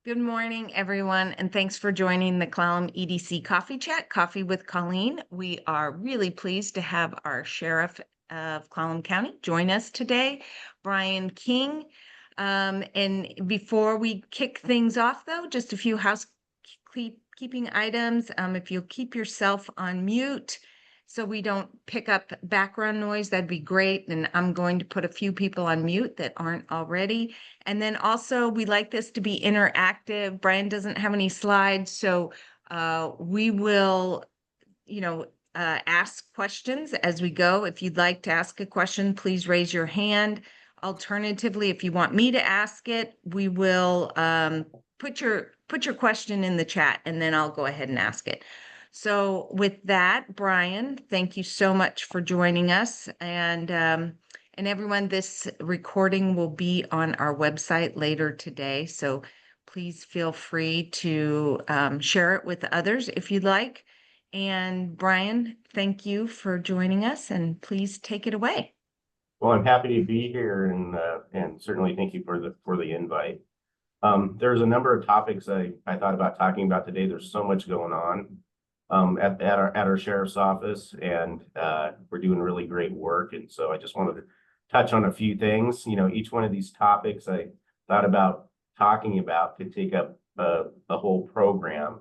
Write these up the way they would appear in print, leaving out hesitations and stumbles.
Good morning, everyone, and thanks for joining the Clallam EDC Coffee Chat, Coffee with Colleen. We are really pleased to have our Sheriff of Clallam County join us today, Brian King. And before we kick things off, though, just a few housekeeping items. If you'll keep yourself on mute so we don't pick up background noise, that'd be great. And I'm going to put a few people on mute that aren't already. And then also, we like this to be interactive. Brian doesn't have any slides, so we will, ask questions as we go. If you'd like to ask a question, please raise your hand. Alternatively, if you want me to ask it, we will put your question in the chat, and then I'll go ahead and ask it. So with that, Brian, thank you so much for joining us. And everyone, this recording will be on our website later today. So please feel free to share it with others if you'd like. And Brian, thank you for joining us, and please take it away. Well, I'm happy to be here, and certainly thank you for the invite. There's a number of topics I thought about talking about today. There's so much going on at our sheriff's office, and we're doing really great work. And so I just wanted to touch on a few things. Each one of these topics I thought about talking about could take up a whole program,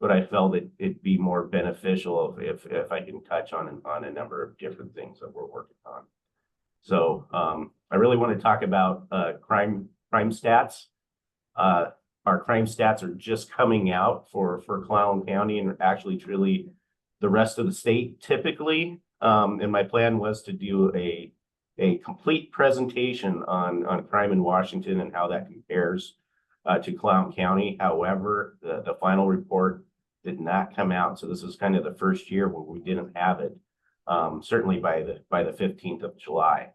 but I felt it'd be more beneficial if I can touch on a number of different things that we're working on. So I really want to talk about crime stats. Our crime stats are just coming out for Clallam County, and actually truly the rest of the state typically. And my plan was to do a complete presentation on crime in Washington and how that compares to Clallam County. However, the final report did not come out, so this is kind of the first year where we didn't have it. Certainly by the 15th of July.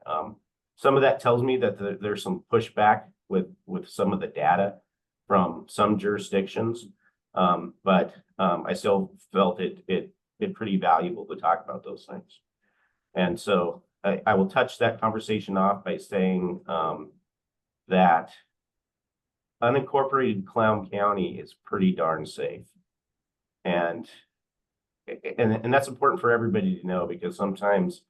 Some of that tells me that there's some pushback with some of the data from some jurisdictions, but I still felt it pretty valuable to talk about those things. And so I will touch that conversation off by saying that unincorporated Clallam County is pretty darn safe. And that's important for everybody to know, because sometimes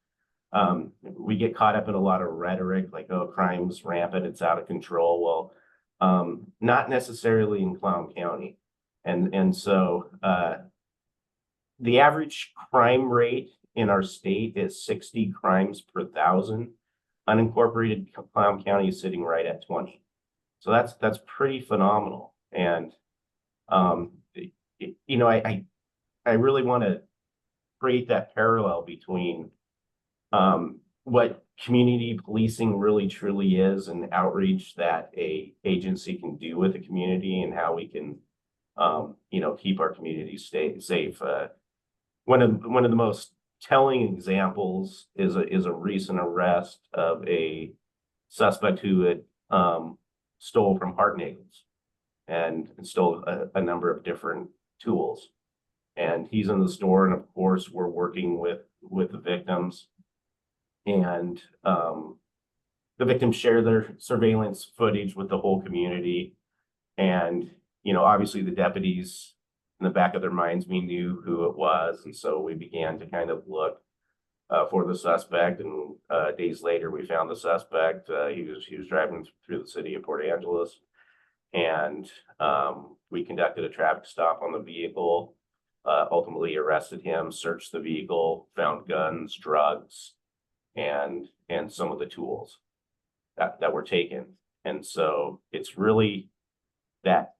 we get caught up in a lot of rhetoric like, oh, crime's rampant, it's out of control. Well, not necessarily in Clallam County. And so the average crime rate in our state is 60 crimes per 1,000. Unincorporated Clallam County is sitting right at 20. So that's pretty phenomenal. And I really want to create that parallel between what community policing really truly is and outreach that a agency can do with the community, and how we can keep our communities safe. One of the most telling examples is a recent arrest of a suspect who had stole from Hart Nagels and stole a number of different tools. And he's in the store, and of course we're working with the victims, and the victims share their surveillance footage with the whole community. And obviously the deputies, in the back of their minds, we knew who it was, and so we began to kind of look for the suspect. And days later we found the suspect. He was driving through the city of Port Angeles, and we conducted a traffic stop on the vehicle. Ultimately arrested him, searched the vehicle, found guns, drugs, and some of the tools that were taken. And so it's really that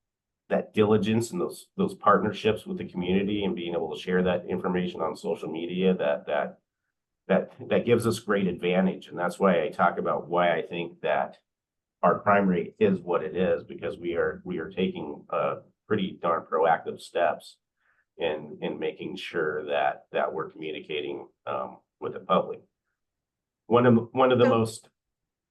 diligence and those partnerships with the community, and being able to share that information on social media that gives us great advantage. And that's why I talk about why I think that our crime rate is what it is, because we are taking pretty darn proactive steps in making sure that we're communicating with the public. One of the most.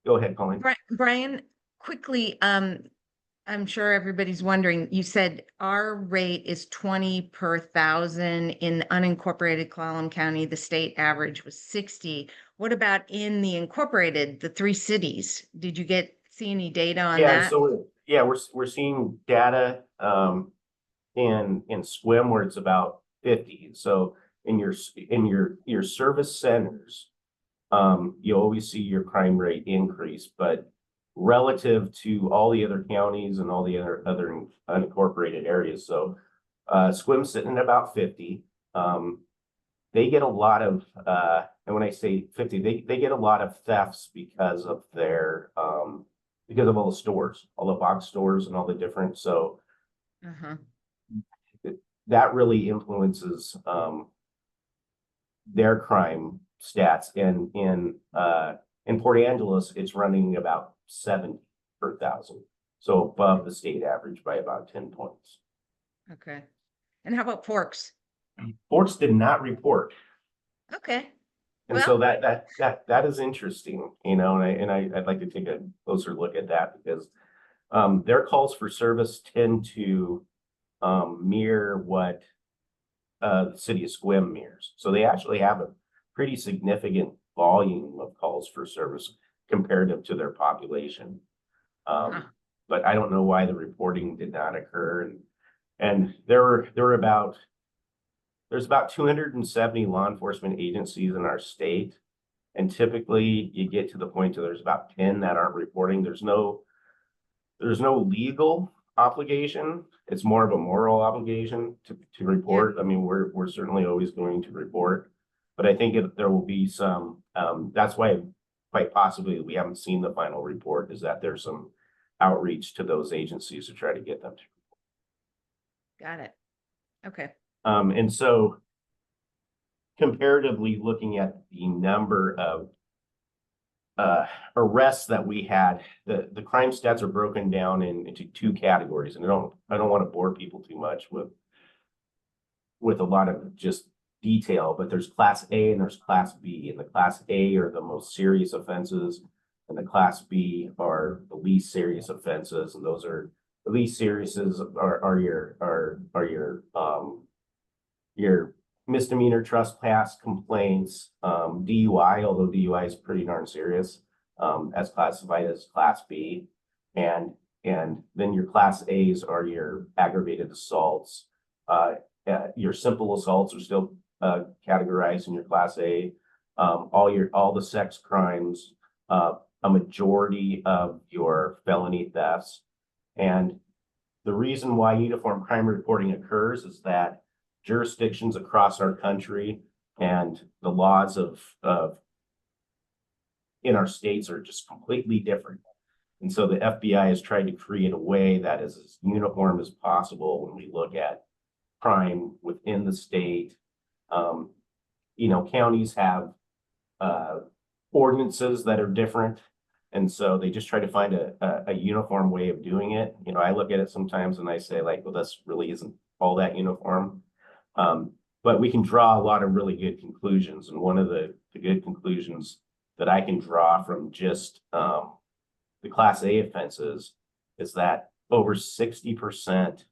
Go ahead, Colleen. Brian, quickly, I'm sure everybody's wondering, you said our rate is 20 per 1,000 in unincorporated Clallam County. The state average was 60. What about in the incorporated, the 3 cities? Did you see any data on that? So yeah, we're seeing data, in swim where it's about 50. So in your service centers, you always see your crime rate increase, but relative to all the other counties and all the other unincorporated areas. So Squim's sitting at about 50. They get a lot of and when I say 50, they get a lot of thefts because of their because of all the stores, all the box stores and all the different. So Uh-huh. that really influences their crime stats. And in Port Angeles, it's running about 70 per thousand, so above the state average by about 10 points. Okay. And how about Forks? Forks did not report, Okay. and so Well, that is interesting, you know, and I'd like to take a closer look at that because their calls for service tend to mirror what the city of Sequim mirrors. So they actually have a pretty significant volume of calls for service comparative to their population. huh. But I don't know why the reporting did not occur. And there's about 270 law enforcement agencies in our state. And typically you get to the point where there's about 10 that aren't reporting. There's no legal obligation. It's more of a moral obligation to report. I mean, we're certainly always going to report, but I think there will be some, that's why quite possibly we haven't seen the final report, is that there's some outreach to those agencies to try to get them to. Got it. Okay. And so comparatively looking at the number of arrests that we had, the crime stats are broken down into two categories, and I don't want to bore people too much with a lot of just detail, but there's class A and there's class B, and the class A are the most serious offenses, and the class B are the least serious offenses, and those are the least serious are your misdemeanor trespass complaints, DUI, although DUI is pretty darn serious, as classified as class B. And then your class A's are your aggravated assaults. Your simple assaults are still categorized in your class A. All the sex crimes, a majority of your felony thefts. And the reason why uniform crime reporting occurs is that jurisdictions across our country and the laws of in our states are just completely different. And so the FBI has tried to create a way that is as uniform as possible when we look at crime within the state. You know, counties have ordinances that are different. And so they just try to find a uniform way of doing it. You know, I look at it sometimes and I say, like, well, this really isn't all that uniform. But we can draw a lot of really good conclusions. And one of the good conclusions that I can draw from just the class A offenses is that over 60%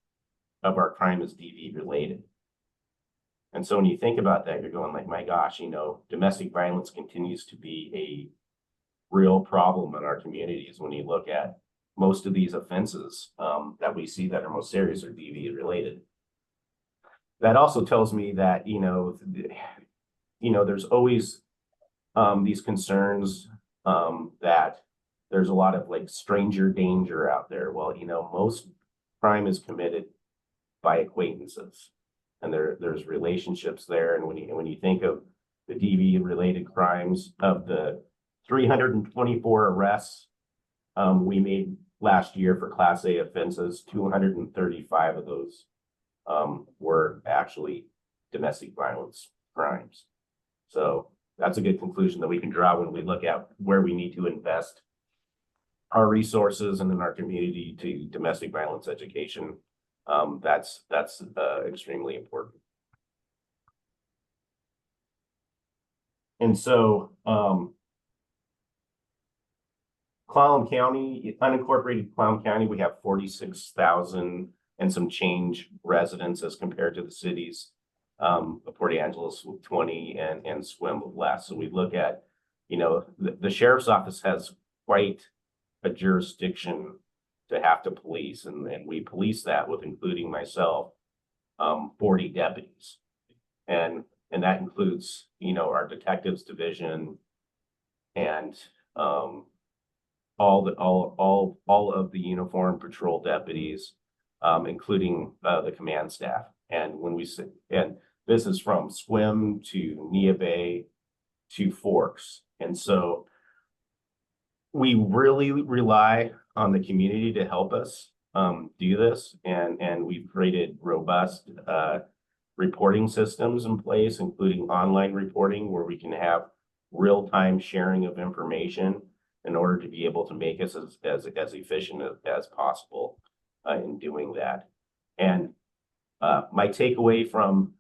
of our crime is DV related. And so when you think about that, you're going like, my gosh, you know, domestic violence continues to be a real problem in our communities. When you look at most of these offenses that we see that are most serious are DV related. That also tells me that, you know, there's always these concerns that there's a lot of like stranger danger out there. Well, you know, most crime is committed by acquaintances, and there's relationships there. And when you think of the DV related crimes, of the 324 arrests we made last year for class A offenses, 235 of those were actually domestic violence crimes. So that's a good conclusion that we can draw when we look at where we need to invest our resources and in our community to domestic violence education. That's extremely important. And so Clallam County, unincorporated Clallam County, we have 46,000 and some change residents as compared to the cities of Port Angeles with 20 and Sequim with less. So we look at, you know, the sheriff's office has quite a jurisdiction to have to police, and we police that with, including myself, 40 deputies. And that includes, you know, our detectives division and all of the uniformed patrol deputies, including the command staff. And when we say, and this is from Swim to Nia Bay to Forks. And so we really rely on the community to help us do this. And we've created robust reporting systems in place, including online reporting, where we can have real-time sharing of information in order to be able to make us as efficient as possible in doing that. And my takeaway from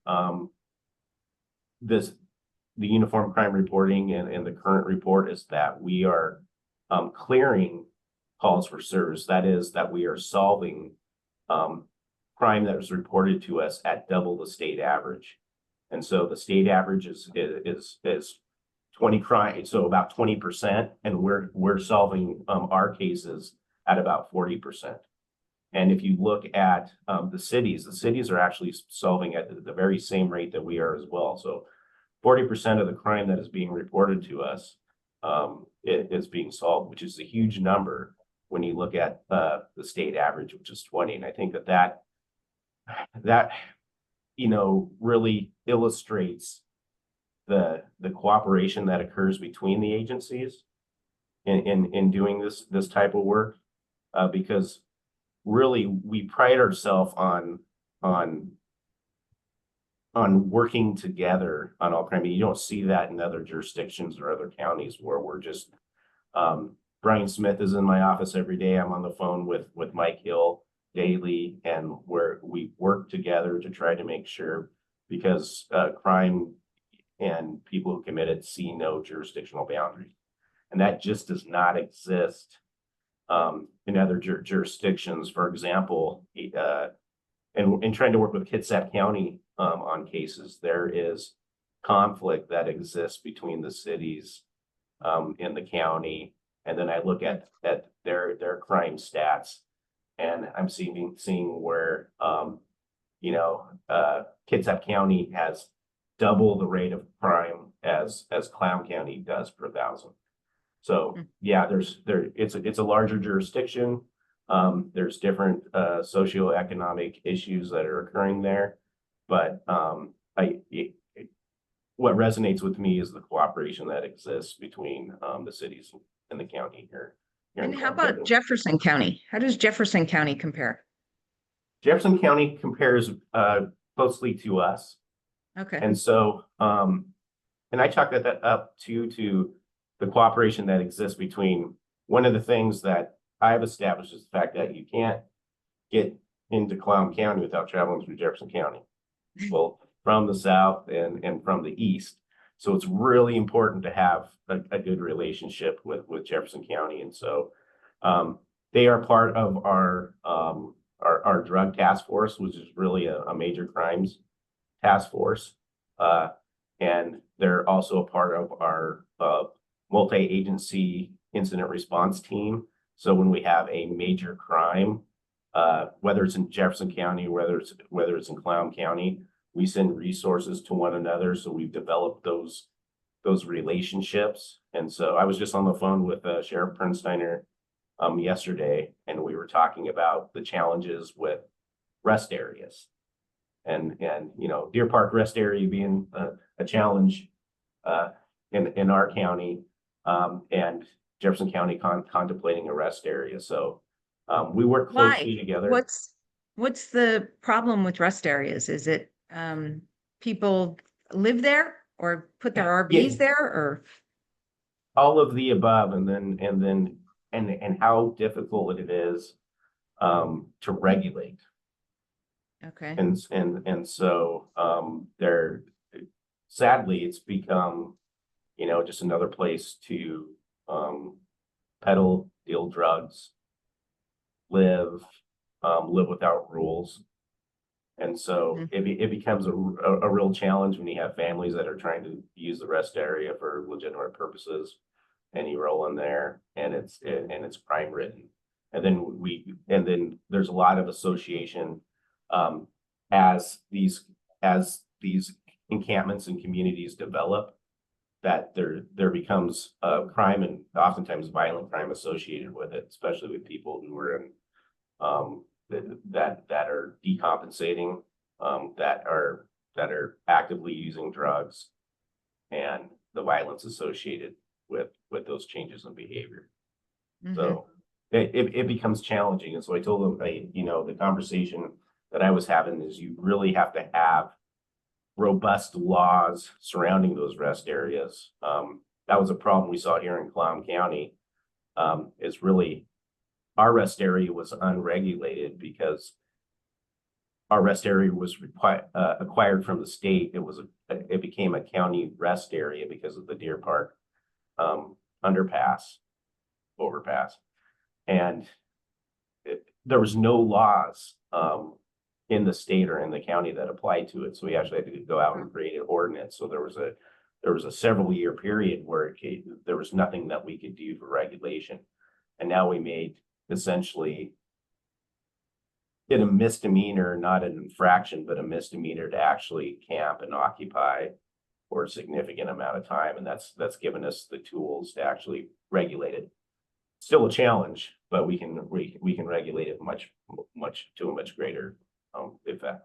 the uniform crime reporting and the current report is that we are clearing calls for service. That is, that we are solving crime that was reported to us at double the state average. And so the state average is 20 crime, so about 20%, and we're solving our cases at about 40%. And if you look at the cities are actually solving at the very same rate that we are as well. So 40% of the crime that is being reported to us is being solved, which is a huge number when you look at the state average, which is 20. And I think that you know, really illustrates the cooperation that occurs between the agencies in doing this type of work, because really we pride ourselves on working together on all crime. You don't see that in other jurisdictions or other counties where we're just Brian Smith is in my office every day. I'm on the phone with Mike Hill daily, and where we work together to try to make sure, because crime and people who commit it see no jurisdictional boundaries. And that just does not exist in other jurisdictions. For example, and trying to work with Kitsap County on cases, there is conflict that exists between the cities in the county. And then I look at their crime stats, and I'm seeing where you know, Kitsap County has double the rate of crime as Clallam County does per thousand. So yeah, it's a larger jurisdiction. There's different socioeconomic issues that are occurring there, but what resonates with me is the cooperation that exists between the cities and the county here. And how about Jefferson County? How does Jefferson County compare? Jefferson County compares closely to us. Okay. And so, and I chalk that up to the cooperation that exists between, one of the things that I've established is the fact that you can't get into Clallam County without traveling through Jefferson County. Well, from the south and from the east. So it's really important to have a good relationship with Jefferson County. And so they are part of our drug task force, which is really a major crimes task force. And they're also a part of our multi-agency incident response team. So when we have a major crime, whether it's in Jefferson County, whether it's in Clallam County, we send resources to one another. So we've developed those relationships. And so I was just on the phone with Sheriff Pernsteiner yesterday, and we were talking about the challenges with rest areas, and you know, Deer Park rest area being a challenge in our county, and Jefferson County contemplating a rest area. So we work closely together. What's the problem with rest areas? Is it people live there or put their RVs there, or all of the above? And how difficult it is to regulate. Okay. And so there, sadly, it's become, you know, just another place to peddle, deal drugs, live without rules. And so it becomes a real challenge when you have families that are trying to use the rest area for legitimate purposes, and you roll in there and it's crime ridden. And then there's a lot of association, as these encampments and communities develop, that there becomes crime, and oftentimes violent crime associated with it, especially with people who are in, that are decompensating, that are actively using drugs, and the violence associated with those changes in behavior. So it becomes challenging. And so I told them, the conversation that I was having is you really have to have robust laws surrounding those rest areas. That was a problem we saw here in Clallam County. Is really our rest area was unregulated because our rest area was acquired from the state. It became a county rest area because of the Deer Park overpass, and there was no laws in the state or in the county that applied to it. So we actually had to go out and create an ordinance. So there was a several year period where there was nothing that we could do for regulation, and now we made essentially it a misdemeanor, not an infraction, but a misdemeanor to actually camp and occupy for a significant amount of time. And that's given us the tools to actually regulate it. Still a challenge, but we can regulate it much to a much greater effect.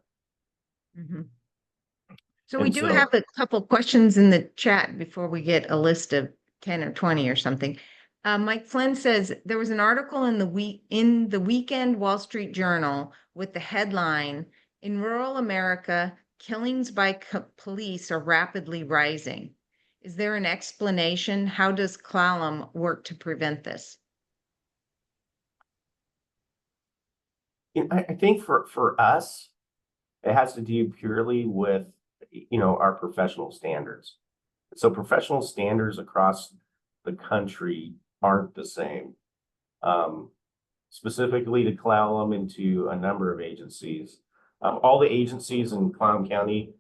So we do have a couple questions in the chat before we get a list of 10 or 20 or something. Mike Flynn says there was an article in the Weekend Wall Street Journal with the headline, "In Rural America, Killings by Police Are Rapidly Rising." Is there an explanation? How does Clallam work to prevent this? I think for us, it has to do purely with, our professional standards. So professional standards across the country aren't the same. Specifically to Clallam and to a number of agencies. All the agencies in Clallam County,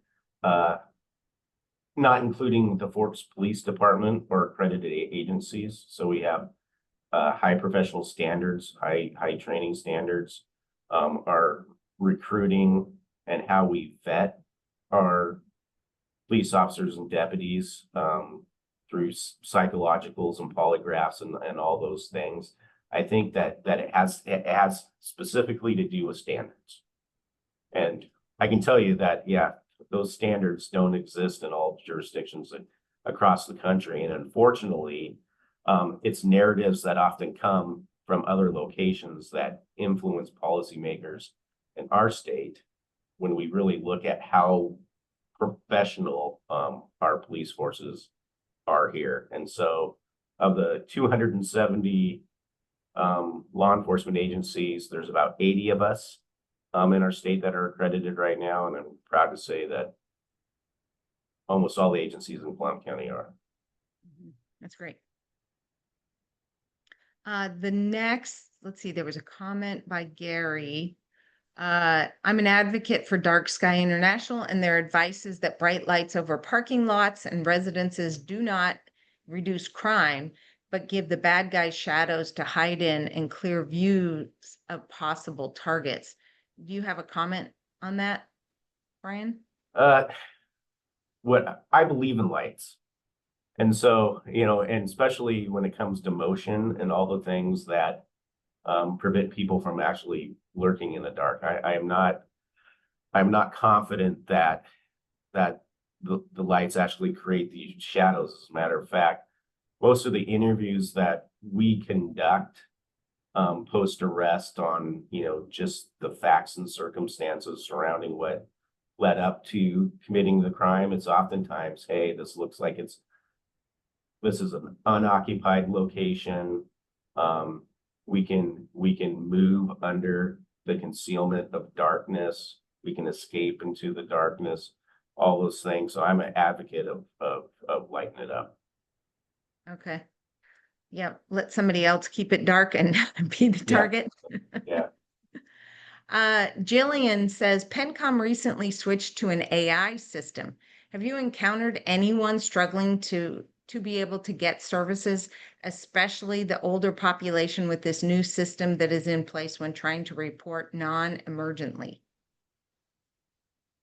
not including the Forks Police Department, are accredited agencies. So we have high professional standards, high training standards. Our recruiting and how we vet our police officers and deputies through psychologicals and polygraphs and all those things. I think that it has specifically to do with standards. And I can tell you that, those standards don't exist in all jurisdictions across the country. And unfortunately, it's narratives that often come from other locations that influence policymakers in our state when we really look at how professional our police forces are here. And so of the 270 law enforcement agencies, there's about 80 of us in our state that are accredited right now. And I'm proud to say that almost all the agencies in Clallam County are. That's great. The next, let's see, there was a comment by Gary. I'm an advocate for Dark Sky International, and their advice is that bright lights over parking lots and residences do not reduce crime, but give the bad guys shadows to hide in and clear views of possible targets. Do you have a comment on that, Brian? What I believe in lights. And so, and especially when it comes to motion and all the things that prevent people from actually lurking in the dark. I'm not confident that the lights actually create these shadows. As a matter of fact, most of the interviews that we conduct post arrest on, just the facts and circumstances surrounding what led up to committing the crime. It's oftentimes, hey, this looks like this is an unoccupied location. We can move under the concealment of darkness. We can escape into the darkness, all those things. So I'm an advocate of lighting it up. Okay. Yeah. Let somebody else keep it dark and be the target. Yeah. Jillian says, PenCom recently switched to an AI system. Have you encountered anyone struggling to to be able to get services, especially the older population with this new system that is in place when trying to report non-emergently?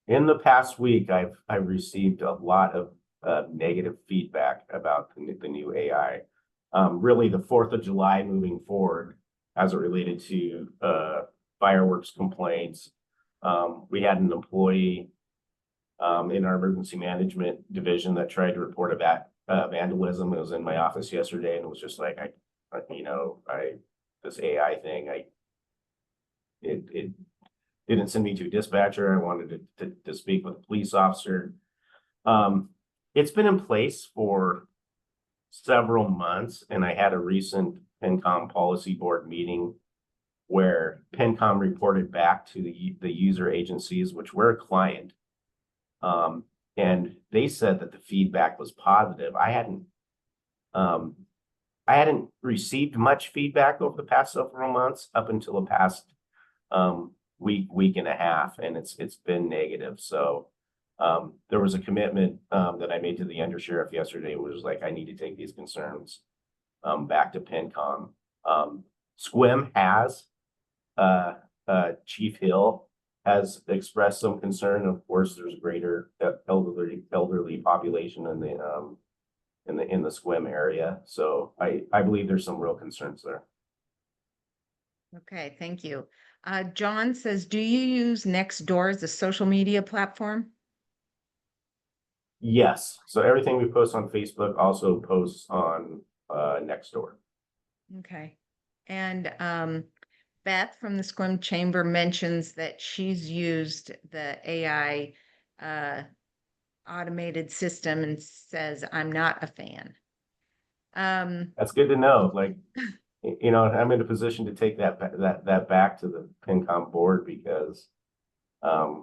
In the past week, I've received a lot of negative feedback about the new AI. Really, the 4th of July moving forward, as it related to fireworks complaints. We had an employee in our emergency management division that tried to report about vandalism. It was in my office yesterday, and it was just like, this AI thing, it didn't send me to a dispatcher. I wanted to speak with a police officer. It's been in place for several months, and I had a recent PENCOM policy board meeting where PENCOM reported back to the user agencies, which we're a client. And they said that the feedback was positive. I hadn't received much feedback over the past several months up until the past week and a half, and it's been negative. So there was a commitment that I made to the undersheriff yesterday, was like, I need to take these concerns back to PENCOM. SQUIM has Chief Hill has expressed some concern. Of course, there's a greater elderly population in the SQUIM area. So I believe there's some real concerns there. Okay, thank you. John says, do you use Nextdoor as a social media platform? Yes. So everything we post on Facebook also posts on Nextdoor. Okay. And Beth from the SQUIM Chamber mentions that she's used the AI automated system and says, I'm not a fan. That's good to know. Like, I'm in a position to take that back to the PENCOM board, because I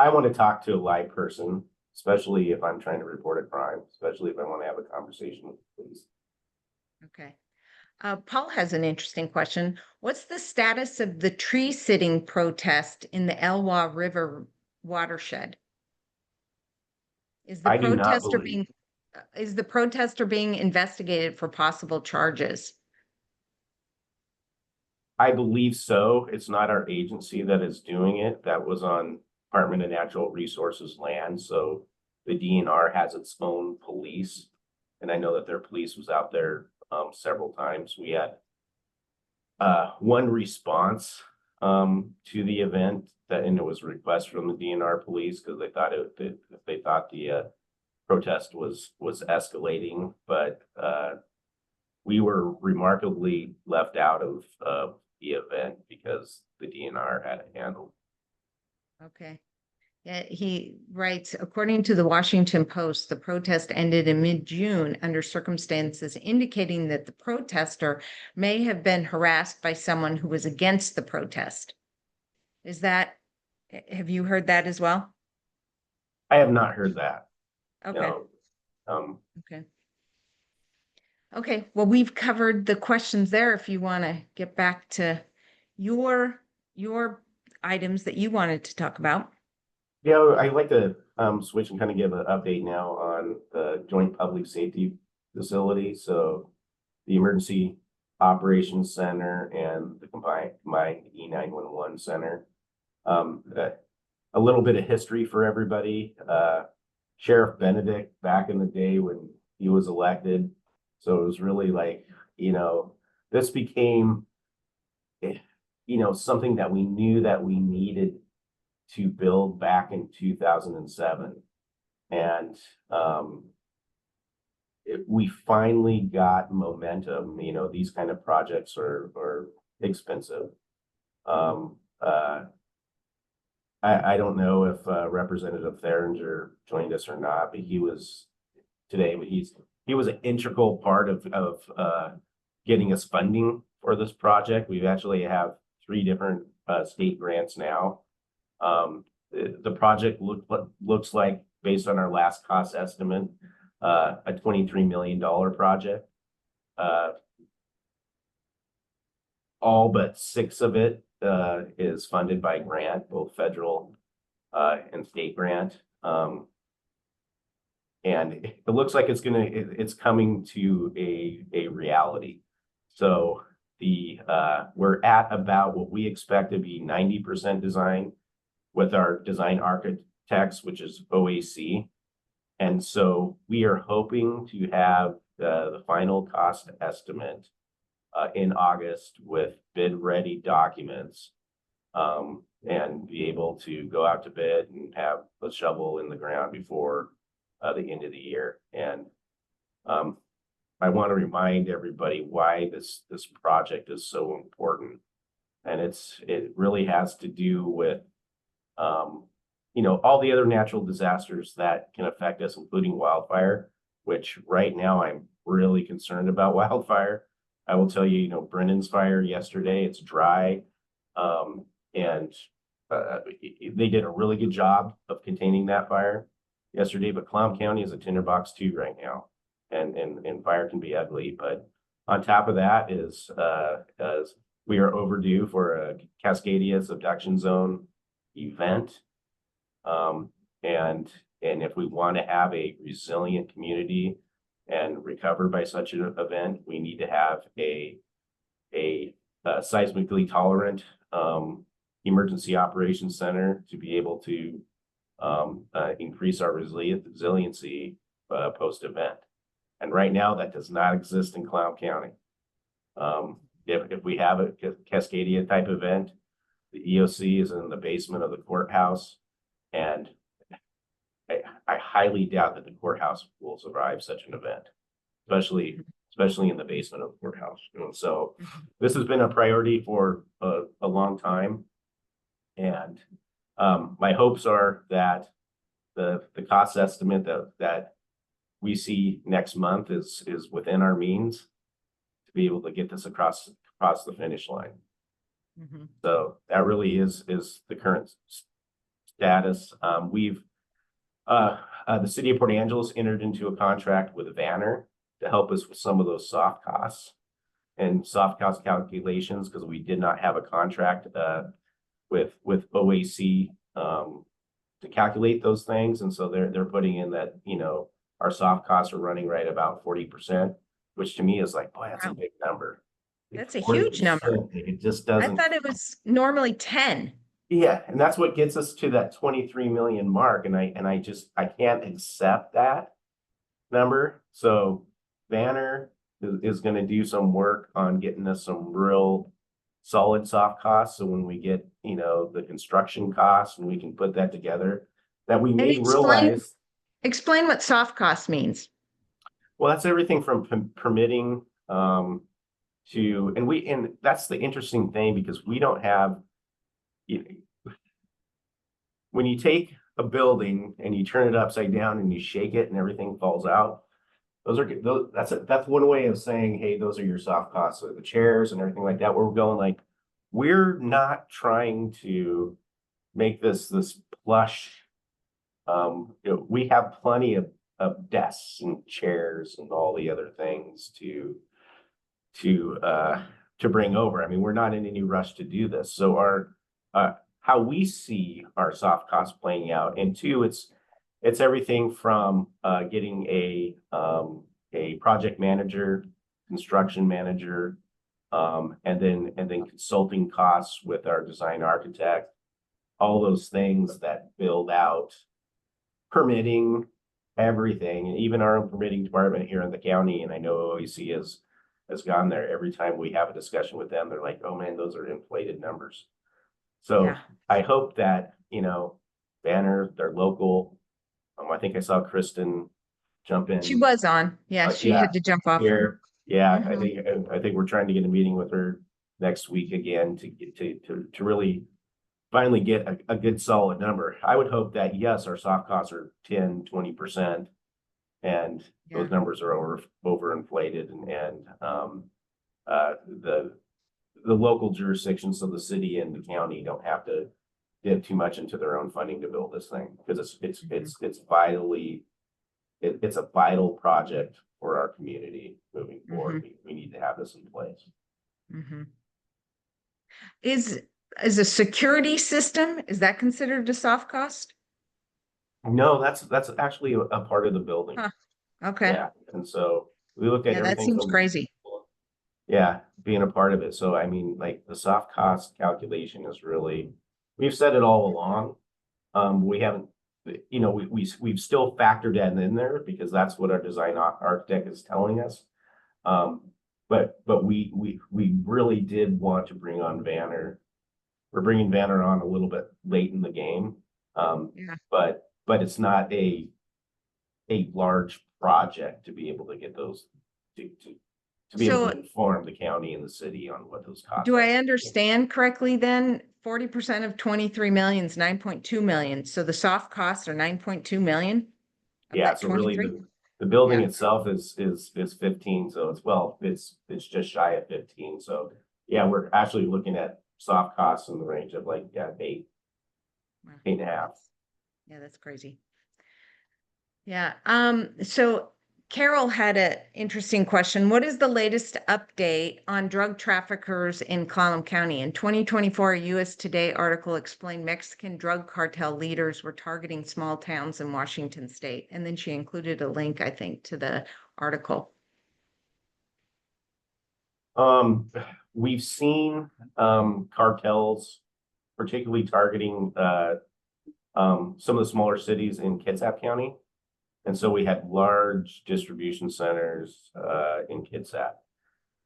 want to talk to a live person, especially if I'm trying to report a crime, especially if I want to have a conversation with the police. Okay. Paul has an interesting question. What's the status of the tree sitting protest in the Elwha River watershed? Is the I do not protester believe. is the protester being investigated for possible charges? I believe so. It's not our agency that is doing it. That was on Department of Natural Resources land. So the DNR has its own police. And I know that their police was out there several times. We had one response to the event, and it was a request from the DNR police because they thought the protest was escalating, but we were remarkably left out of the event because the DNR had it handled. Okay. Yeah, he writes, according to the Washington Post, the protest ended in mid-June under circumstances indicating that the protester may have been harassed by someone who was against the protest. Have you heard that as well? I have not heard that. Okay. No. Okay. Okay, well, we've covered the questions there. If you want to get back to your items that you wanted to talk about. Yeah, I'd like to switch and kind of give an update now on the Joint Public Safety Facility. So the Emergency Operations Center and the combined E911 Center. A little bit of history for everybody. Sheriff Benedict, back in the day when he was elected. So it was really like, this became, something that we knew that we needed to build back in 2007. And we finally got momentum. These kind of projects are expensive. I don't know if Representative Theringer joined us or not, but he was today. He was an integral part of getting us funding for this project. We actually have 3 different state grants now. The project looks like, based on our last cost estimate, a $23 million project. All but 6 of it is funded by grant, both federal and state grant. it looks like it's coming to a reality. So we're at about what we expect to be 90% design with our design architects, which is OAC. And so we are hoping to have the final cost estimate in August with bid-ready documents, and be able to go out to bid and have the shovel in the ground before the end of the year. And I want to remind everybody why this project is so important. And it really has to do with all the other natural disasters that can affect us, including wildfire, which right now I'm really concerned about wildfire. I will tell you, Brennan's fire yesterday, it's dry. And they did a really good job of containing that fire yesterday, but Clallam County is a tinderbox too right now. And fire can be ugly, but on top of that is as we are overdue for a Cascadia subduction zone event. And if we want to have a resilient community and recover by such an event, we need to have a seismically tolerant emergency operations center to be able to increase our resiliency post-event. And right now that does not exist in Clallam County. If we have a Cascadia type event, the EOC is in the basement of the courthouse, and I highly doubt that the courthouse will survive such an event, especially in the basement of the courthouse. And so this has been a priority for a long time. And my hopes are that the cost estimate that we see next month is within our means to be able to get this across the finish line. So that really is the current status. The city of Port Angeles entered into a contract with Vanner to help us with some of those soft costs and soft cost calculations, because we did not have a contract with OAC to calculate those things. And so they're putting in that, our soft costs are running right about 40%, which to me is like, boy, that's a big number. That's a huge number. It just I doesn't. thought it was normally 10. Yeah, and that's what gets us to that 23 million mark. And I can't accept that number. So Vanner is going to do some work on getting us some real solid soft costs. So when we get, the construction costs and we can put that together, that we may realize. Explain what soft cost means. Well, that's everything from permitting and that's the interesting thing, because we don't have, when you take a building and you turn it upside down and you shake it and everything falls out, that's one way of saying, hey, those are your soft costs. So the chairs and everything like that, where we're going, like, we're not trying to make this plush. We have plenty of desks and chairs and all the other things to bring over. I mean, we're not in any rush to do this. So how we see our soft costs playing out, and two, it's everything from getting a project manager, construction manager, and then consulting costs with our design architect, all those things that build out permitting, everything, and even our own permitting department here in the county. And I know OEC has gone there. Every time we have a discussion with them, they're like, oh man, those are inflated numbers. So yeah. I hope that, Banner, they're local. I think I saw Kristen jump in. She was on. Yeah, she had to jump off. Here. Yeah, I think we're trying to get a meeting with her next week again to really finally get a good solid number. I would hope that, yes, our soft costs are 10-20%, and those numbers are overinflated, and the local jurisdictions of the city and the county don't have to dip too much into their own funding to build this thing, because it's a vital project for our community moving forward. We need to have this in place. Is a security system, is that considered a soft cost? No, that's actually a part of the building. Huh, okay. Yeah, and so we look at Yeah, that everything seems from, crazy. yeah, being a part of it. So I mean, like the soft cost calculation is really, we've said it all along. We haven't, we've still factored that in there because that's what our design architect is telling us. Um, but we really did want to bring on Vanner. We're bringing Vanner on a little bit late in the game. Yeah. But it's not a large project to be able to get those to be able So to inform the county and the city on what those costs do are. I understand correctly then? 40% of 23 million is 9.2 million. So the soft costs are 9.2 million of Yeah, that so really 23? the building Yeah. itself is 15, so it's just shy of 15. So yeah, we're actually looking at soft costs in the range of like, yeah, eight, Wow. 8.5. Yeah, that's crazy. Yeah. So Carol had an interesting question. What is the latest update on drug traffickers in Clallam County? In 2024, a US Today article explained Mexican drug cartel leaders were targeting small towns in Washington state. And then she included a link, I think, to the article. Um, we've seen cartels particularly targeting some of the smaller cities in Kitsap County. And so we had large distribution centers in Kitsap.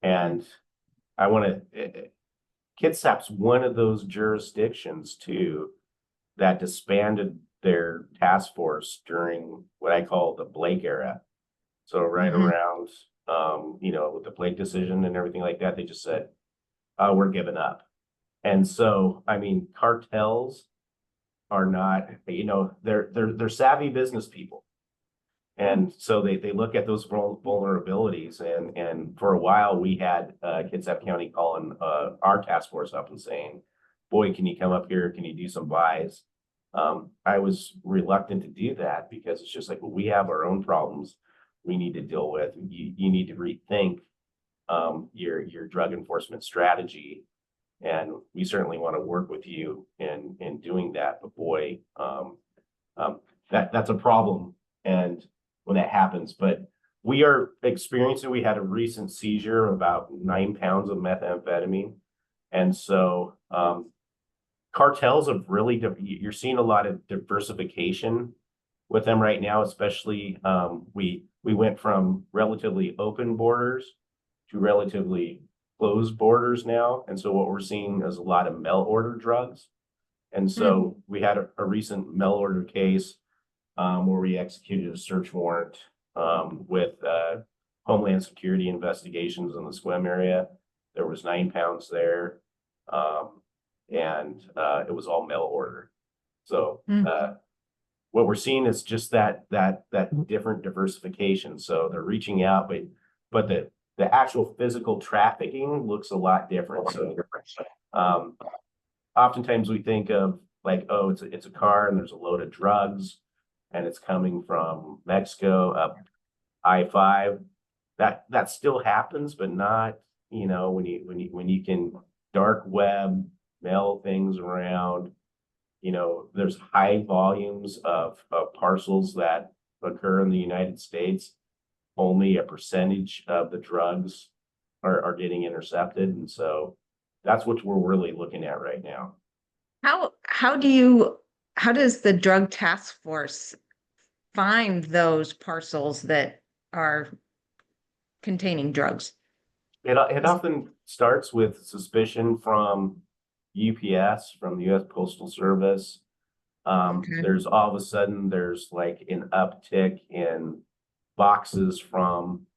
And I want to, Kitsap's one of those jurisdictions too that disbanded their task force during what I call the Blake era. So right Mhm. around, with the Blake decision and everything like that, they just said, "Oh, we're giving up." And so, I mean, cartels are not, they're savvy business people. And so they look at those vulnerabilities, and for a while we had Kitsap County calling our task force up and saying, "Boy, can you come up here? Can you do some buys?" I was reluctant to do that because it's just like, well, we have our own problems we need to deal with. You need to rethink your drug enforcement strategy, and we certainly want to work with you in doing that. But boy, that's a problem, and when that happens, but we are experiencing. We had a recent seizure of about 9 pounds of methamphetamine, and so cartels have really. You're seeing a lot of diversification with them right now, especially we went from relatively open borders to relatively closed borders now. And so what we're seeing is a lot of mail order drugs. And Mm. so we had a recent mail order case where we executed a search warrant with Homeland Security investigations in the Squim area. There was 9 pounds there, and it was all mail order. So Mm. what we're seeing is just that different diversification. So they're reaching out, but the actual physical trafficking looks a lot different. So um, oftentimes we think of like, oh, it's a car and there's a load of drugs and it's coming from Mexico up I-5. That still happens, but not, when you can dark web mail things around. There's high volumes of parcels that occur in the United States. Only a percentage of the drugs are getting intercepted. And so that's what we're really looking at right now. How do you how does the drug task force find those parcels that are containing drugs? It Is- often starts with suspicion from UPS, from the US Postal Service. Okay. There's all of a sudden there's like an uptick in boxes from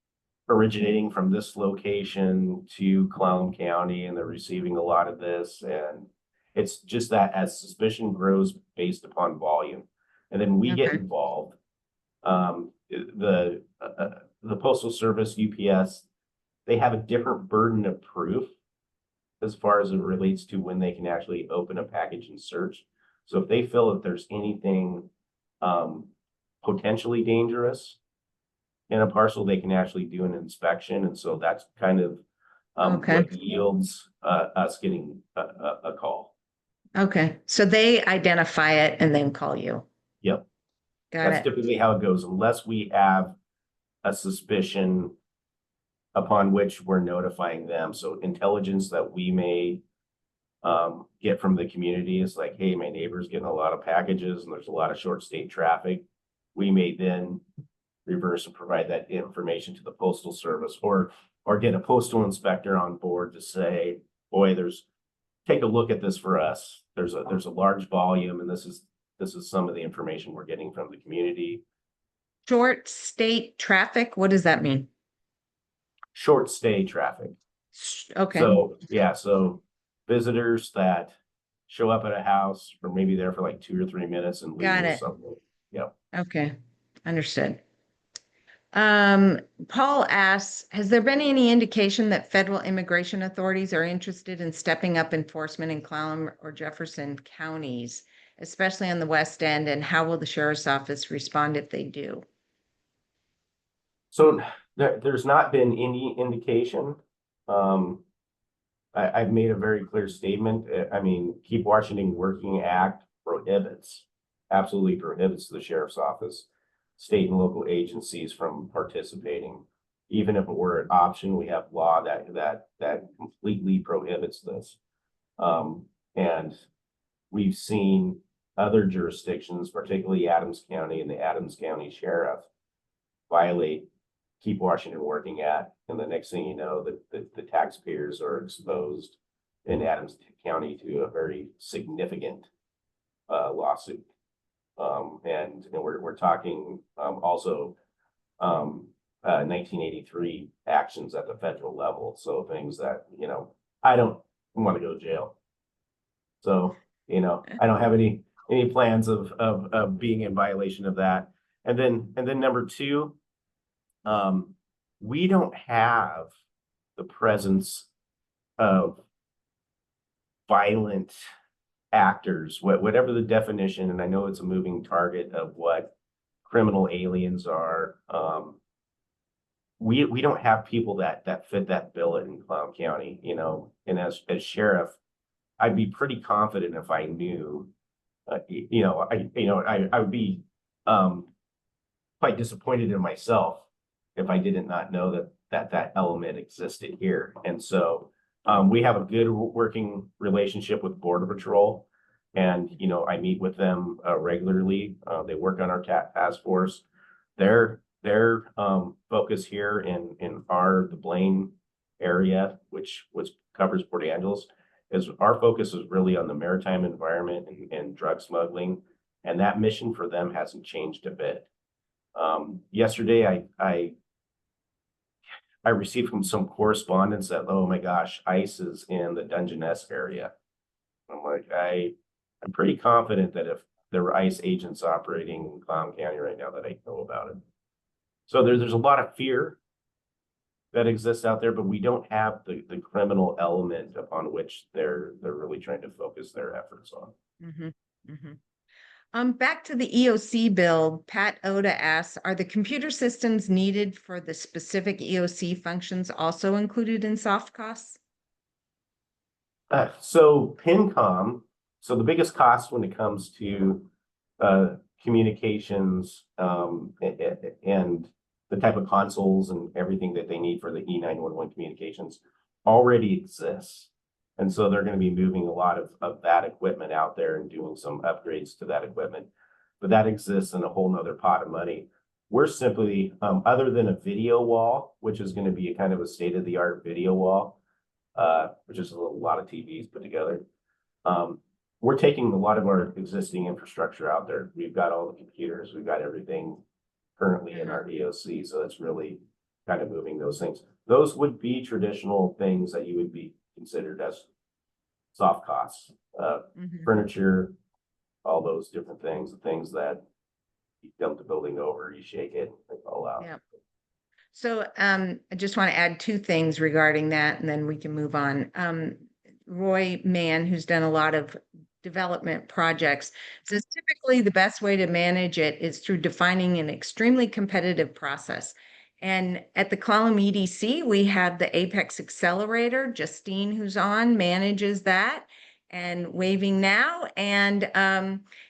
originating from this location to Clallam County, and they're receiving a lot of this. And it's just that as suspicion grows based upon volume, and then we get Okay. involved. The Postal Service, UPS, they have a different burden of proof as far as it relates to when they can actually open a package and search. So if they feel that there's anything um, potentially dangerous in a parcel, they can actually do an inspection. And so that's kind of Okay. what yields us getting a call. Okay. So they identify it and then call you. Yep. Got That's it. typically how it goes, unless we have a suspicion upon which we're notifying them. So intelligence that we may get from the community is like, hey, my neighbor's getting a lot of packages and there's a lot of short state traffic. We may then reverse and provide that information to the postal service, or get a postal inspector on board to say, boy, take a look at this for us. There's a large volume, and this is some of the information we're getting from the community. Short state traffic, what does that mean? Short stay traffic. Okay, So, yeah, so visitors that show up at a house or maybe there for like 2 or 3 minutes and leave got with it. something. Yep. Okay, understood. Paul asks, has there been any indication that federal immigration authorities are interested in stepping up enforcement in Clallam or Jefferson counties, especially on the west end, and how will the sheriff's office respond if they do? So there's not been any indication. I've made a very clear statement. I mean, Keep Washington Working Act absolutely prohibits the sheriff's office, state and local agencies from participating. Even if it were an option, we have law that completely prohibits this. And we've seen other jurisdictions, particularly Adams County and the Adams County Sheriff, violate Keep Washington Working Act, and the next thing you know, the taxpayers are exposed in Adams County to a very significant lawsuit. And we're talking also 1983 actions at the federal level. So things that, I don't want to go to jail. So, I don't have any plans of being in violation of that. And then number two, we don't have the presence of violent actors, whatever the definition, and I know it's a moving target of what criminal aliens are. We don't have people that fit that bill in Clallam County, and as sheriff, I'd be pretty confident if I knew, I would be quite disappointed in myself if I did not know that element existed here. And so we have a good working relationship with Border Patrol, and I meet with them regularly. They work on our task force. Their focus here in the Blaine area, which covers Port Angeles, is our focus is really on the maritime environment and drug smuggling, and that mission for them hasn't changed a bit. Yesterday, I received from some correspondence that, oh my gosh, ICE is in the Dungeness area. I'm like, I'm pretty confident that if there were ICE agents operating in Clallam County right now, that I know about it. So there's a lot of fear that exists out there, but we don't have the criminal element upon which they're really trying to focus their efforts on. Mm-hmm. Mm-hmm. Back to the EOC bill, Pat Oda asks, are the computer systems needed for the specific EOC functions also included in soft costs? So PINCOM, so the biggest cost when it comes to communications and the type of consoles and everything that they need for the E911 communications already exists. And so they're going to be moving a lot of that equipment out there and doing some upgrades to that equipment. But that exists in a whole nother pot of money. We're simply, other than a video wall, which is going to be a kind of a state-of-the-art video wall, which is a lot of TVs put together. We're taking a lot of our existing infrastructure out there. We've got all the computers, we've got everything currently in our EOC. So it's really kind of moving those things. Those would be traditional things that you would be considered as soft costs, furniture, all those different things, the things that you dump the building over, you shake it, they fall out. Yeah. So I just want to add two things regarding that, and then we can move on. Roy Mann, who's done a lot of development projects, says typically the best way to manage it is through defining an extremely competitive process. And at the Clallam EDC, we have the Apex Accelerator. Justine, who's on, manages that. and waving now. And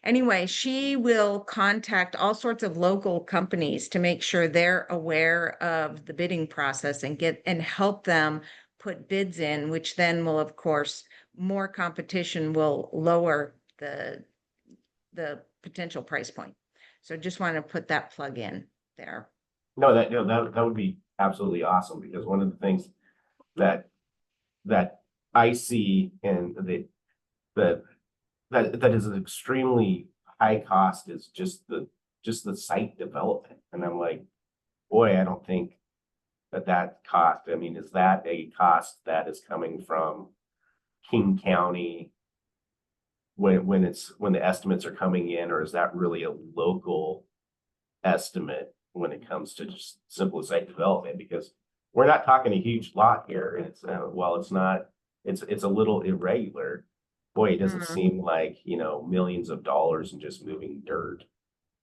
anyway, she will contact all sorts of local companies to make sure they're aware of the bidding process and help them put bids in, which then will, of course, more competition will lower the potential price point. So just want to put that plug in there. No, that would be absolutely awesome, because one of the things that I see in that is an extremely high cost is just the site development. And I'm like, boy, I don't think that cost, I mean, is that a cost that is coming from King County when the estimates are coming in, or is that really a local estimate when it comes to just simple site development? Because we're not talking a huge lot here. It's well, it's not, it's a little irregular. Boy, it doesn't seem like, millions of dollars and just moving dirt.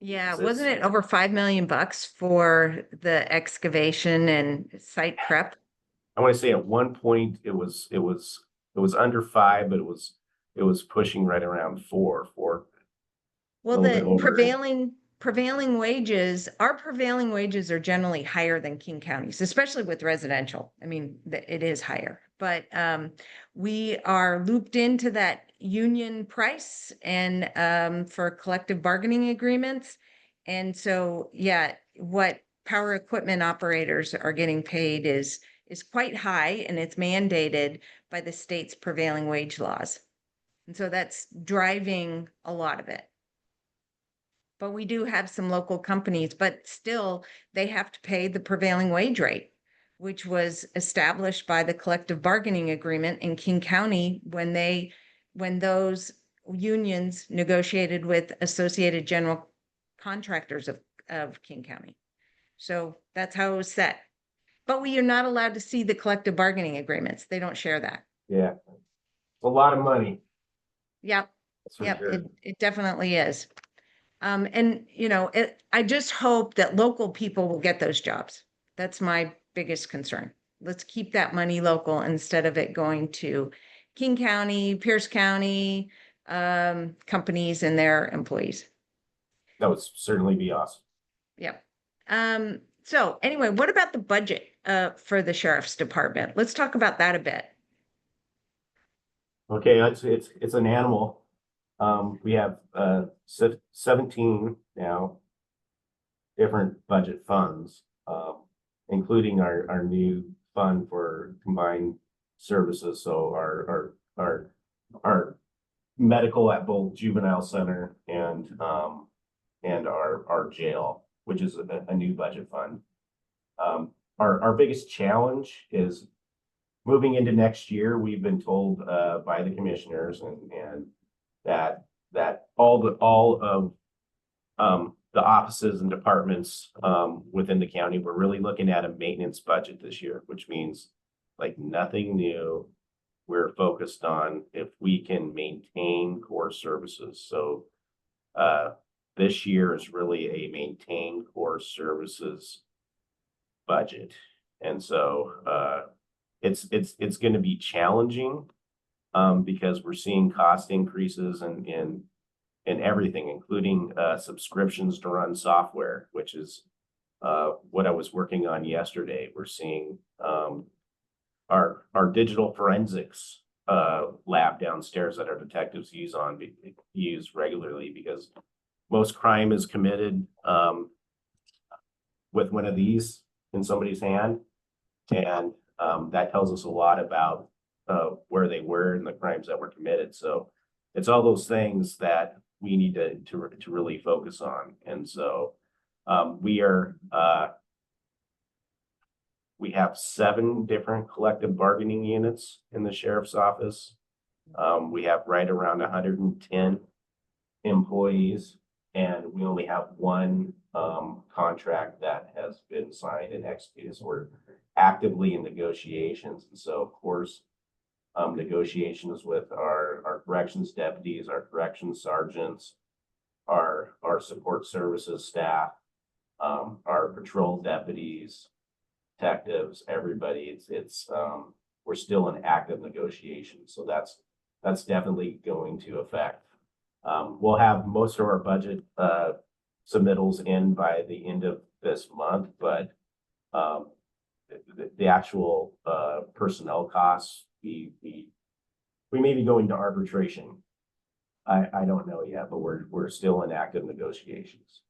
Yeah, wasn't it over $5 million for the excavation and site prep? I want to say at one point it was under 5, but it was pushing right around 4. Well, little bit the over. prevailing wages, our prevailing wages are generally higher than King County's, especially with residential. I mean, it is higher, but we are looped into that union price and for collective bargaining agreements. And so, yeah, what power equipment operators are getting paid is quite high, and it's mandated by the state's prevailing wage laws. And so that's driving a lot of it. But we do have some local companies, but still they have to pay the prevailing wage rate, which was established by the collective bargaining agreement in King County when those unions negotiated with Associated General Contractors of King County. So that's how it was set. But we are not allowed to see the collective bargaining agreements. They don't share that. Yeah. It's a lot of money. Yep. Yep. Sure. It definitely is. And I just hope that local people will get those jobs. That's my biggest concern. Let's keep that money local instead of it going to King County, Pierce County, companies and their employees. That would certainly be awesome. Yep. So anyway, what about the budget for the sheriff's department? Let's talk about that a bit. Okay, it's an animal. We have 17 now different budget funds, including our new fund for combined services. So our medical at both juvenile center and our jail, which is a new budget fund. Our biggest challenge is moving into next year. We've been told by the commissioners and that all of the offices and departments within the county, we're really looking at a maintenance budget this year, which means like nothing new. We're focused on if we can maintain core services. So this year is really a maintain core services budget. And so it's going to be challenging because we're seeing cost increases in everything, including subscriptions to run software, which is what I was working on yesterday. We're seeing our digital forensics lab downstairs that our detectives use regularly, because most crime is committed with one of these in somebody's hand, and that tells us a lot about where they were and the crimes that were committed. So it's all those things that we need to really focus on. And so we have 7 different collective bargaining units in the sheriff's office. We have right around 110 employees, and we only have 1 contract that has been signed and executed. So we're actively in negotiations. And so, of course, negotiations with our corrections deputies, our corrections sergeants, our support services staff, our patrol deputies, detectives, everybody. It's we're still in active negotiations. So that's that's definitely going to affect. We'll have most of our budget submittals in by the end of this month, but the actual personnel costs, we may be going to arbitration. I don't know yet, but we're still in active negotiations.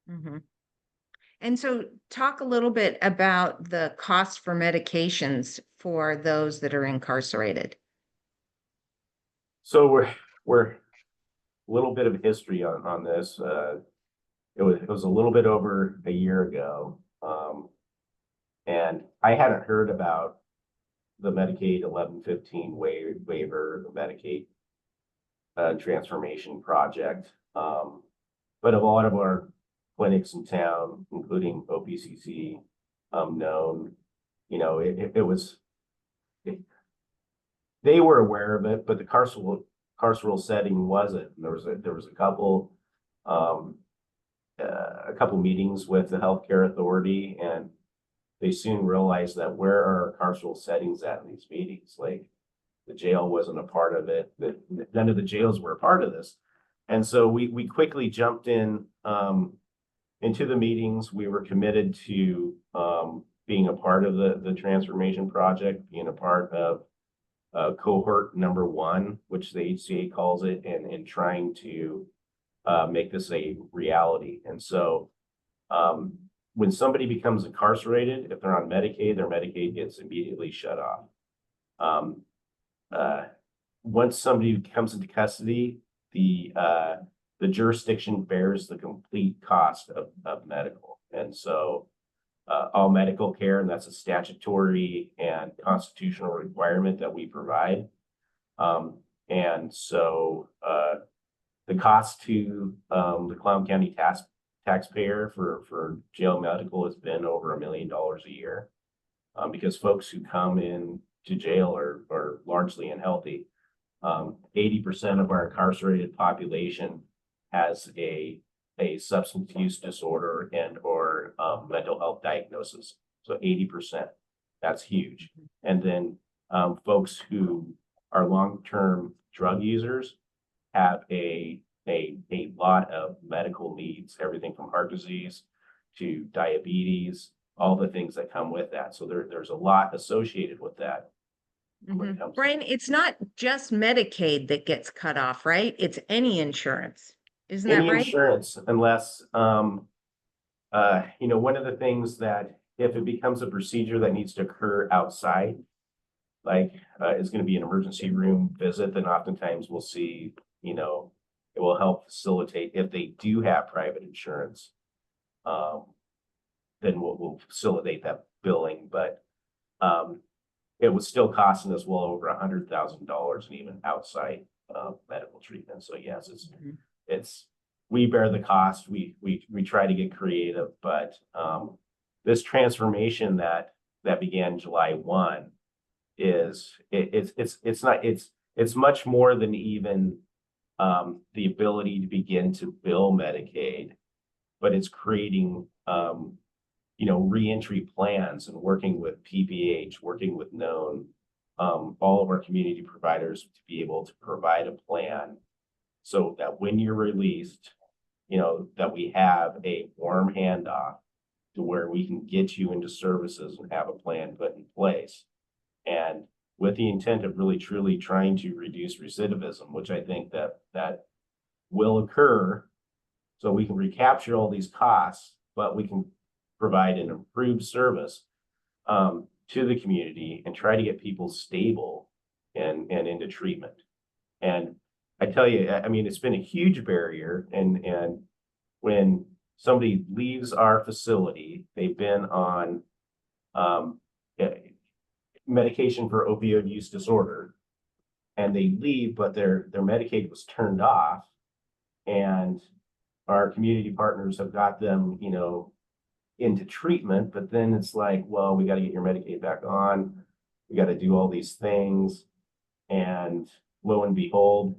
Mhm. And so talk a little bit about the cost for medications for those that are incarcerated. So we're a little bit of history on this. It was a little bit over a year ago, and I hadn't heard about the Medicaid 1115 waiver, the Medicaid transformation project. But a lot of our clinics in town, including OPCC, known, it was, they were aware of it, but the carceral setting wasn't. There was a couple meetings with the healthcare authority, and they soon realized that where are our carceral settings at in these meetings? Like, the jail wasn't a part of it, that none of the jails were a part of this. And so we quickly jumped in into the meetings. We were committed to being a part of the transformation project, being a part of cohort number 1, which the HCA calls it, and trying to make this a reality. And so when somebody becomes incarcerated, if they're on Medicaid, their Medicaid gets immediately shut off. Once somebody comes into custody, the jurisdiction bears the complete cost of medical. And so all medical care, and that's a statutory and constitutional requirement that we provide. And so the cost to the Clallam County taxpayer for jail medical has been over $1 million a year, because folks who come in to jail are largely unhealthy. 80% of our incarcerated population has a substance use disorder and or mental health diagnosis. So 80%, that's huge. And then folks who are long-term drug users have a lot of medical needs, everything from heart disease to diabetes, all the things that come with that. So there's a lot associated with that. Brian, it's not just Medicaid that gets cut off, right? It's any insurance. Isn't that Any right? insurance, unless, one of the things that if it becomes a procedure that needs to occur outside, like is going to be an emergency room visit, then oftentimes we'll see, it will help facilitate if they do have private insurance. Then we'll facilitate that billing, but it was still costing us well over $100,000 and even outside medical treatment. So yes, it's we bear the cost. We try to get creative, but this transformation that began July 1 is it's much more than even the ability to begin to bill Medicaid, but it's creating reentry plans and working with PPH, working with known all of our community providers to be able to provide a plan so that when you're released, that we have a warm handoff to where we can get you into services and have a plan put in place. And with the intent of really truly trying to reduce recidivism, which I think that will occur, so we can recapture all these costs, but we can provide an improved service to the community and try to get people stable and into treatment. And I tell you, I mean, it's been a huge barrier. And when somebody leaves our facility, they've been on medication for opioid use disorder, and they leave, but their Medicaid was turned off, and our community partners have got them, into treatment, but then it's like, well, we got to get your Medicaid back on. We got to do all these things. And lo and behold,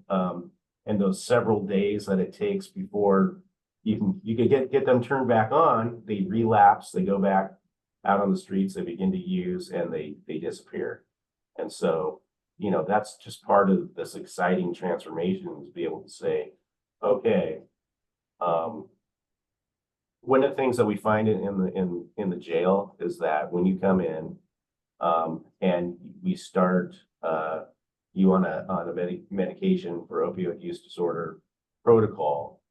in those several days that it takes before you can get them turned back on, they relapse, they go back out on the streets, they begin to use, and they disappear. And so you know, that's just part of this exciting transformation, to be able to say, okay, one of the things that we find in the jail is that when you come in, and we start you on a medication for opioid use disorder protocol,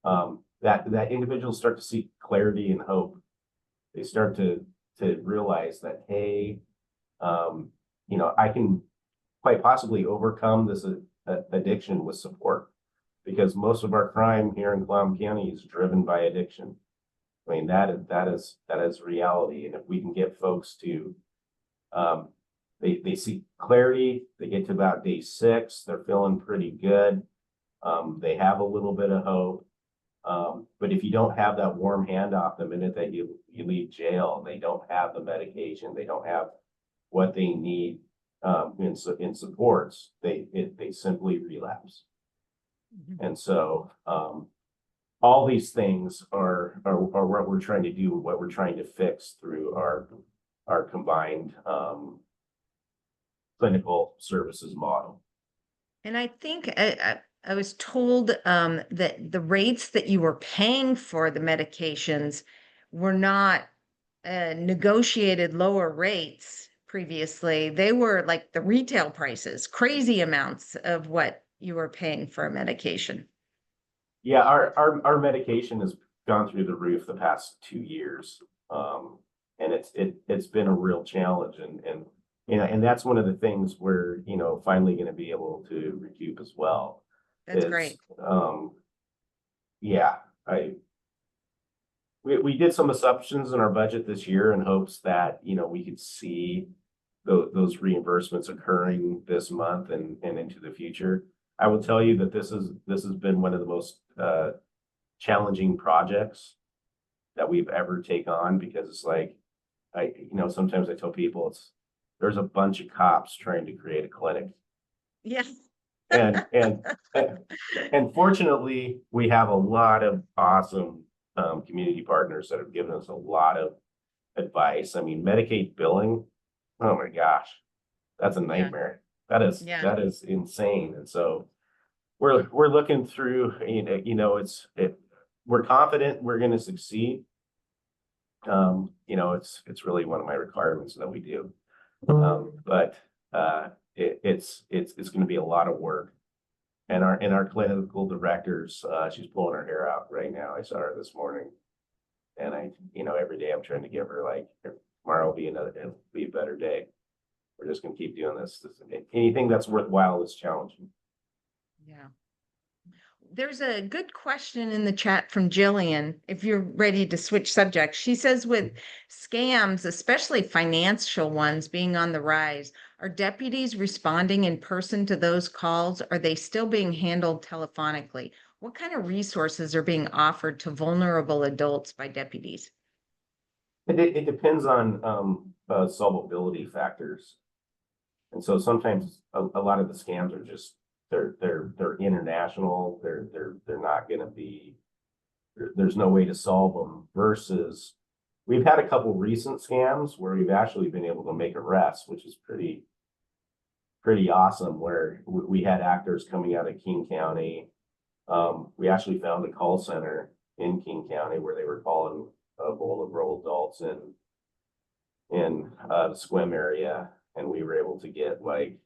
that individuals start to see clarity and hope. They start to realize that, hey, you know, I can quite possibly overcome this addiction with support, because most of our crime here in Clallam County is driven by addiction. I mean, that is reality. And if we can get folks to they see clarity, they get to about day 6, they're feeling pretty good. They have a little bit of hope. But if you don't have that warm handoff the minute that you leave jail, they don't have the medication, they don't have what they need in supports, they simply relapse. And so all these things are what we're trying to do, what we're trying to fix through our combined clinical services model. And I think I was told that the rates that you were paying for the medications were not negotiated lower rates previously. They were like the retail prices, crazy amounts of what you were paying for a medication. Yeah, our medication has gone through the roof the past 2 years. And it's been a real challenge, and you know, and that's one of the things we're, you know, finally going to be able to recoup as well. That's Is great. Yeah, we did some assumptions in our budget this year in hopes that, you know, we could see those reimbursements occurring this month and into the future. I will tell you that this has been one of the most challenging projects that we've ever taken on, because it's like, you know, sometimes I tell people there's a bunch of cops trying to create a clinic. Yes. And fortunately, we have a lot of awesome community partners that have given us a lot of advice. I mean, Medicaid billing, oh my gosh, that's a nightmare. That is insane. And so we're looking through, you know, we're confident we're going to succeed. You know, it's really one of my requirements that we do. But it's going to be a lot of work. And our clinical directors, she's pulling her hair out right now. I saw her this morning, and you know, every day I'm trying to give her, like, tomorrow will be it'll be a better day. We're just going to keep doing this. Anything that's worthwhile is challenging. Yeah. There's a good question in the chat from Jillian, if you're ready to switch subjects. She says, with scams, especially financial ones, being on the rise, are deputies responding in person to those calls? Are they still being handled telephonically? What kind of resources are being offered to vulnerable adults by deputies? It depends on solvability factors. And so sometimes a lot of the scams are just they're international. They're not going to be, there's no way to solve them, versus we've had a couple recent scams where we've actually been able to make arrests, which is pretty awesome, where we had actors coming out of King County. We actually found a call center in King County where they were calling vulnerable adults in the Sequim area, and we were able to get, like,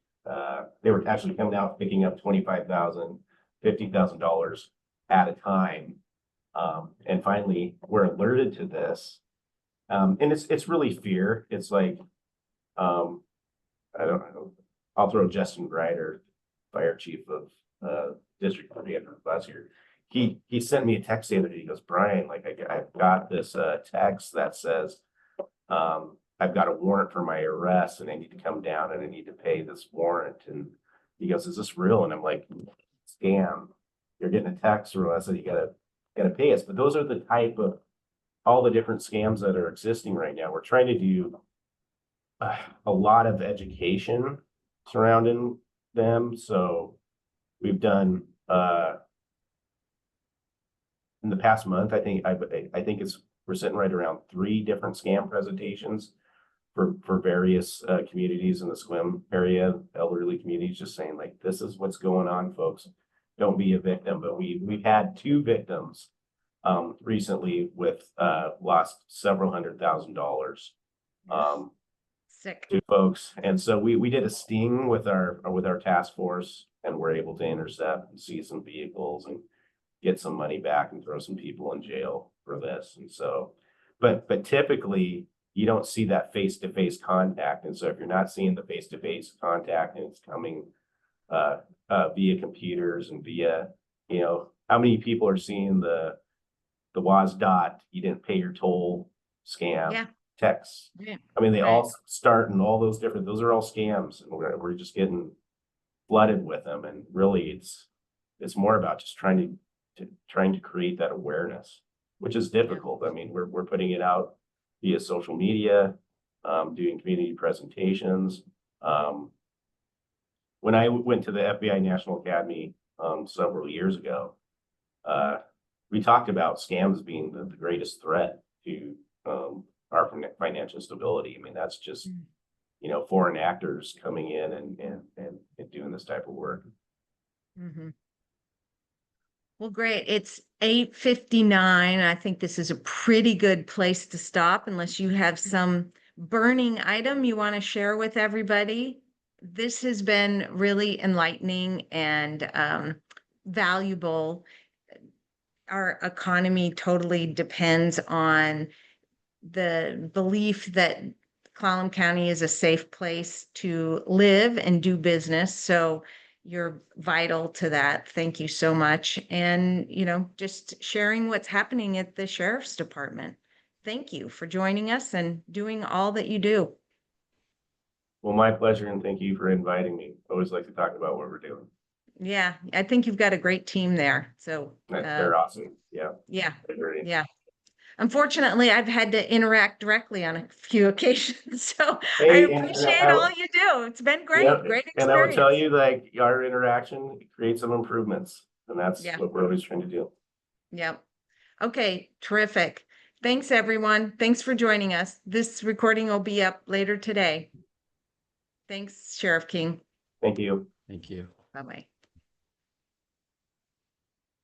they were actually coming out picking up $25,000, $50,000 at a time. And finally we're alerted to this. And it's really fear. It's like, I don't know, I'll throw Justin Grider, fire chief of District 3 last year. He sent me a text the other day. He goes, Brian, like, I've got this text that says, I've got a warrant for my arrest and I need to come down and I need to pay this warrant. And he goes, is this real? And I'm like, scam. You're getting a text from us and you gotta pay us. But those are the type of all the different scams that are existing right now. We're trying to do a lot of education surrounding them. So we've done in the past month, I think we're sitting right around 3 different scam presentations for various communities in the swim area, elderly communities, just saying like, this is what's going on, folks. Don't be a victim. But we've had 2 victims recently with lost several $100,000 Sick. to folks. And so we did a sting with our task force, and we're able to intercept and see some vehicles and get some money back and throw some people in jail for this. And so, but typically you don't see that face-to-face contact. And so if you're not seeing the face-to-face contact and it's coming via computers and via, you know, how many people are seeing the WASDOT, you didn't pay your toll scam, Yeah. texts. Yeah. I mean, they Right. all start and all those different, those are all scams, and we're just getting flooded with them. And really it's more about just trying to create that awareness, which is difficult. I mean, we're putting it out via social media, doing community presentations. When I went to the FBI National Academy several years ago, we talked about scams being the greatest threat to our financial stability. I mean, that's just, you know, foreign actors coming in and doing this type of work. Mm-hmm. Well, great. It's 8:59. I think this is a pretty good place to stop unless you have some burning item you want to share with everybody. This has been really enlightening and valuable. Our economy totally depends on the belief that Clallam County is a safe place to live and do business. So you're vital to that. Thank you so much. And, you know, just sharing what's happening at the Sheriff's Department. Thank you for joining us and doing all that you do. Well, my pleasure, and thank you for inviting me. I always like to talk about what we're doing. Yeah, I think you've got a great team there. So They're awesome. Yeah. yeah, Great. yeah. Unfortunately, I've had to interact directly on a few occasions, so I Hey, appreciate all you do. It's been great, yep, great and I will tell experience. you, like, our interaction creates some improvements, and that's Yeah, what we're always trying to do. yep. Okay, terrific. Thanks, everyone. Thanks for joining us. This recording will be up later today. Thanks, Sheriff King. Thank you. Thank you. Bye-bye.